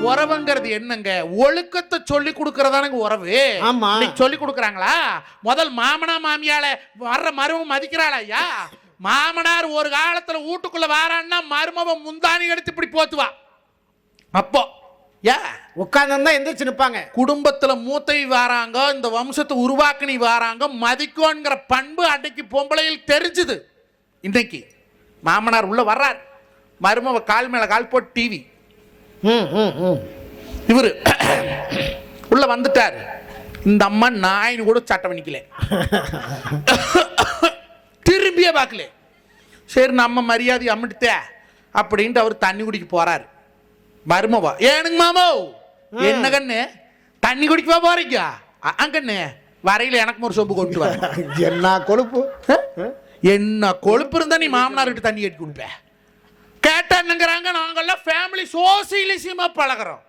உறவுங்கிறது என்னங்க? ஒழுக்கத்தை சொல்லி கொடுக்கறதானுங்க உறவு. ஆமா. சொல்லி கொடுக்குறாங்களா? முதல் மாமனா மாமியால வர்ற மருமம் மதிக்கிறாளா ஐயா? மாமனார் ஒரு காலத்துல வீட்டுக்குள்ள வாரான்னா மருமவன் முந்தானி எடுத்து இப்படி போத்துவா. அப்போ உட்கார்ந்து எந்திரிச்சு நிற்பாங்க. குடும்பத்துல மூத்தை வாராங்க, இந்த வம்சத்தை உருவாக்கினி வாராங்க, மதிக்கோங்கிற பண்பு அன்னைக்கு பொம்பளையில் தெரிஞ்சுது. இன்னைக்கு மாமனார் உள்ள வர்றார், மருமவ கால் மேல கால் போட்டு டிவி. இவரு உள்ள வந்துட்டார். இந்த அம்மா நாயின்னு கூட சட்டை பண்ணிக்கல, திரும்பியே பார்க்கல. சரி நம்ம மரியாதை அம்மிட்டே அப்படின்ட்டு அவர் தண்ணி குடிக்க போறாரு. மருமவா, ஏனுங்க மாமோ, என்ன கண்ணு தண்ணி குடிக்கவா போறீங்க? கண்ணு வரையில எனக்கு ஒரு சொம்பு கொண்டு வர. என்ன கொழுப்பு, என்ன கொழுப்பு இருந்தா நீ மாமனார்கிட்ட தண்ணி கட்டி கொடுப்ப? கேட்டாங்கிறாங்க, நாங்கெல்லாம் ஃபேமிலி சோசியலிசமா பழகிறோம்.